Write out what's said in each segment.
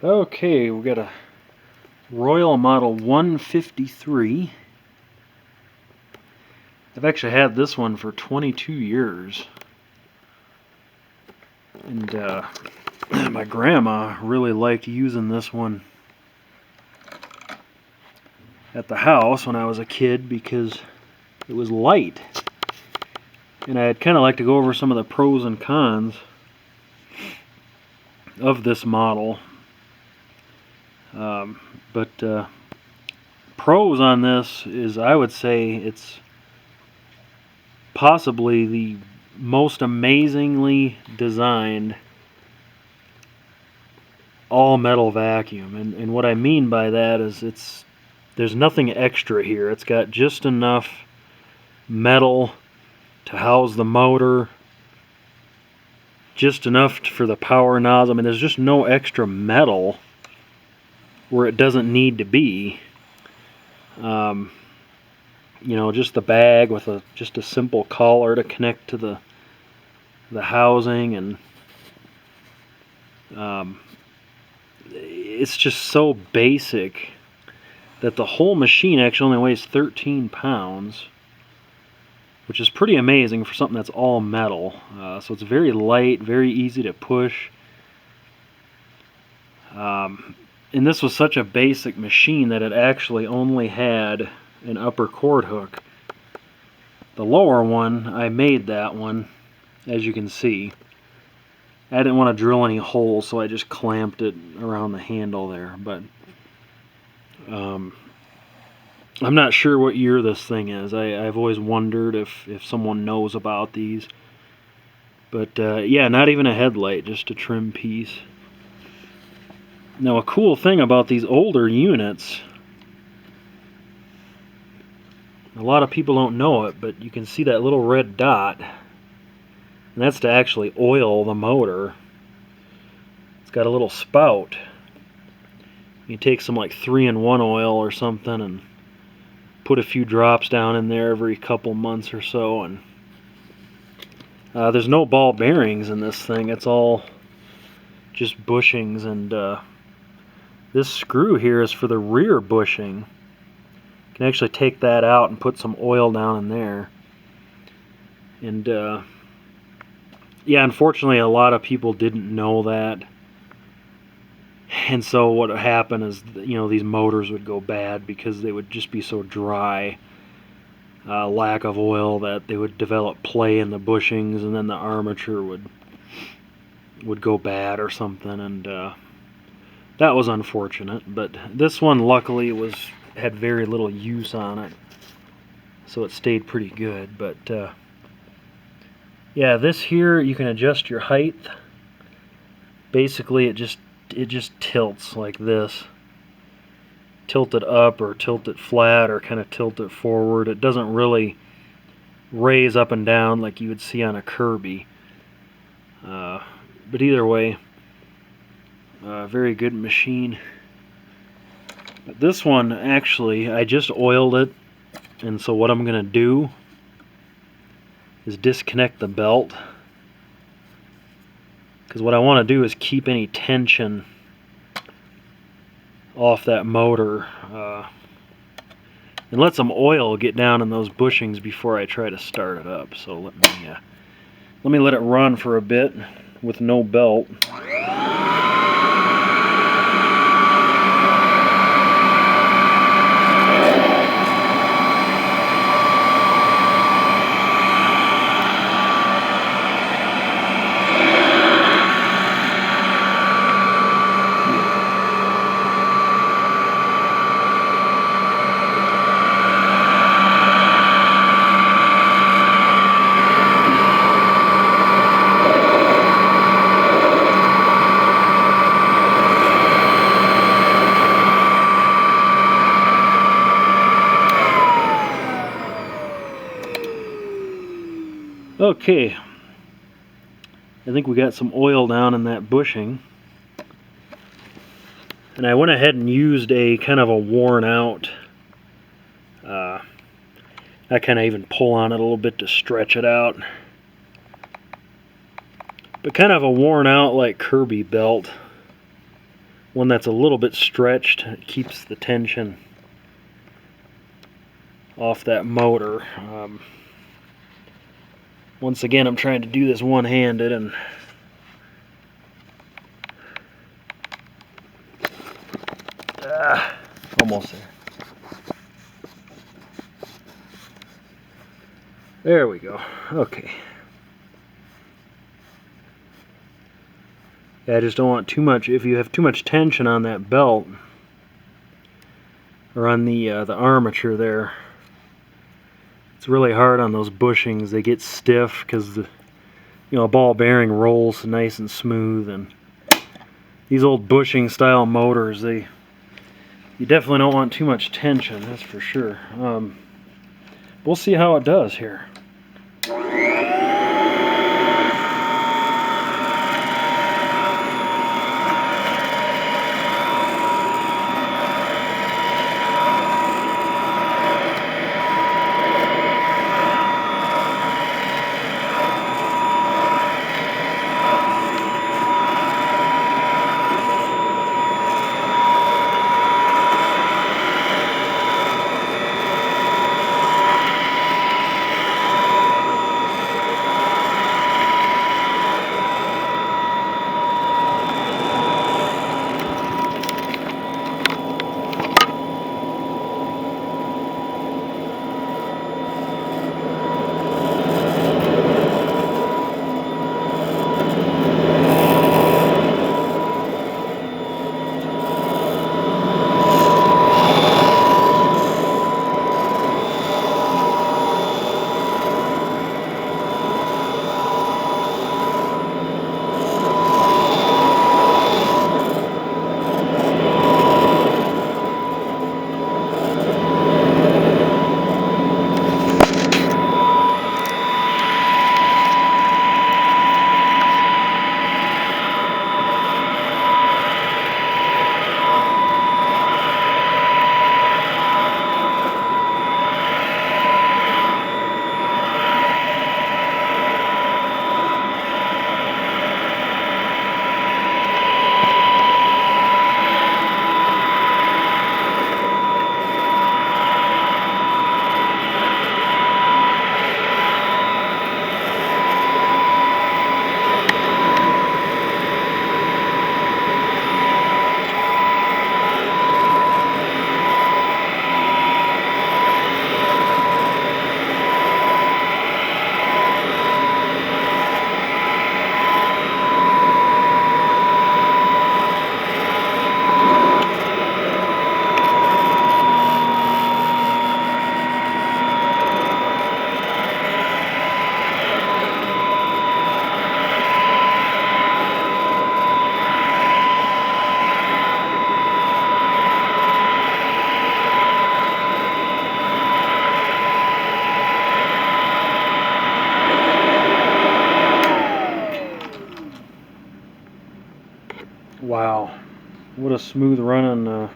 Okay, we got a Royal Model 153. I've actually had this one for 22 years. And my grandma really liked using this one at the house when I was a kid because it was light. And I'd kind of like to go over some of the pros and cons of this model. But pros on this is, I would say, it's possibly the most amazingly designed all-metal vacuum. And what I mean by that is there's nothing extra here. It's got just enough metal to house the motor, just enough for the power nozzle. I mean, there's just no extra metal where it doesn't need to be. You know, just the bag with just a simple collar to connect to the housing, and it's just so basic that the whole machine actually only weighs 13 pounds, which is pretty amazing for something that's all metal. So it's very light, very easy to push. And this was such a basic machine that it actually only had an upper cord hook. The lower one, I made that one, as you can see. I didn't want to drill any holes, so I just clamped it around the handle there. But I'm not sure what year this thing is. I've always wondered if someone knows about these. But yeah, not even a headlight, just a trim piece. Now, a cool thing about these older units, a lot of people don't know it, but you can see that little red dot, and that's to actually oil the motor. It's got a little spout. You take some like 3-in-1 oil or something and put a few drops down in there every couple months or so, and there's no ball bearings in this thing. It's all just bushings, and this screw here is for the rear bushing. You can actually take that out and put some oil down in there. And yeah, unfortunately a lot of people didn't know that. And so what would happen is, you know, these motors would go bad because they would just be so dry, lack of oil, that they would develop play in the bushings, and then the armature would go bad or something, and that was unfortunate. But this one luckily had very little use on it, so it stayed pretty good. But yeah, this here, you can adjust your height. Basically it just tilts like this. Tilt it up or tilt it flat or kind of tilt it forward. It doesn't really raise up and down like you would see on a Kirby. But either way, very good machine. But this one, actually, I just oiled it, and so what I'm going to do is disconnect the belt, because what I want to do is keep any tension off that motor and let some oil get down in those bushings before I try to start it up. So let me let it run for a bit with no belt. Okay, I think we got some oil down in that bushing, and I went ahead and used a kind of a worn out, I kind of even pull on it a little bit to stretch it out, but kind of a worn out like Kirby belt, one that's a little bit stretched. It keeps the tension off that motor. Once again, I'm trying to do this one-handed, and almost there. There we go. Okay. Yeah, I just don't want too much. If you have too much tension on that belt or on the armature there, it's really hard on those bushings. They get stiff because the a ball bearing rolls nice and smooth, and these old bushing style motors, you definitely don't want too much tension, that's for sure. We'll see how it does here. Wow, what a smooth running,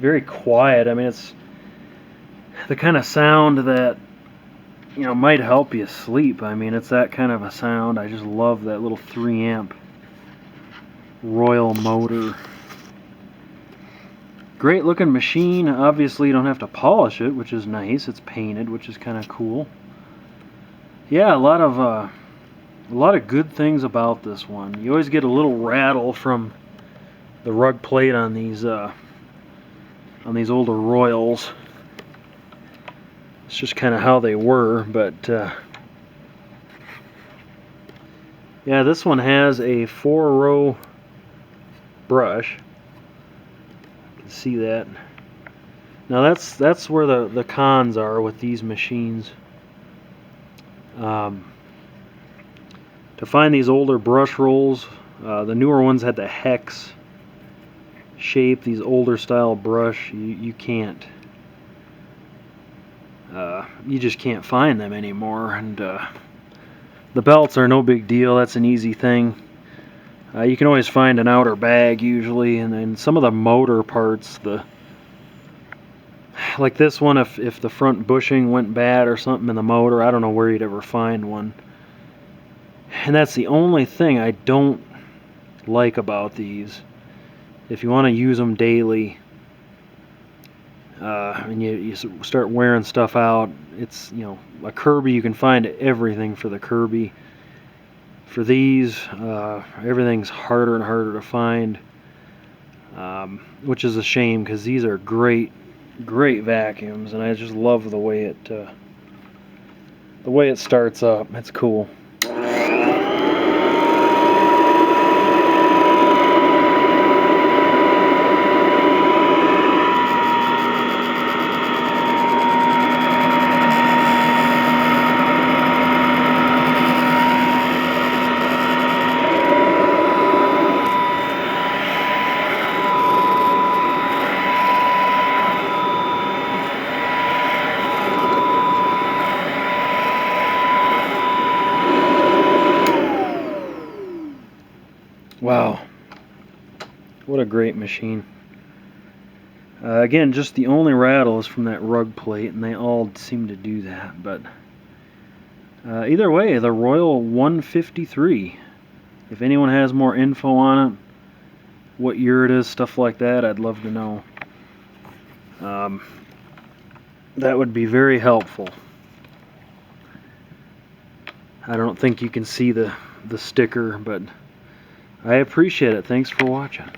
very quiet. I mean, it's the kind of sound that might help you sleep. I mean, it's that kind of a sound. I just love that little 3-amp Royal motor. Great looking machine. Obviously you don't have to polish it, which is nice. It's painted, which is kind of cool. Yeah, a lot of good things about this one. You always get a little rattle from the rug plate on these older Royals. It's just kind of how they were, but yeah, this one has a 4-row brush. You can see that. Now that's where the cons are with these machines. To find these older brush rolls, the newer ones had the hex shape. These older style brush, you can't. You just can't find them anymore, and the belts are no big deal. That's an easy thing. You can always find an outer bag usually, and then some of the motor parts, like this one, if the front bushing went bad or something in the motor, I don't know where you'd ever find one. And that's the only thing I don't like about these, if you want to use them daily, and you start wearing stuff out, it's, you know, a Kirby, you can find everything for the Kirby. For these, everything's harder and harder to find, which is a shame, because these are great vacuums, and I just love the way it starts up. It's cool. Wow, what a great machine. Again, just the only rattle is from that rug plate, and they all seem to do that. But either way, the Royal 153. If anyone has more info on it, what year it is, stuff like that, I'd love to know. That would be very helpful. I don't think you can see the sticker, but I appreciate it. Thanks for watching.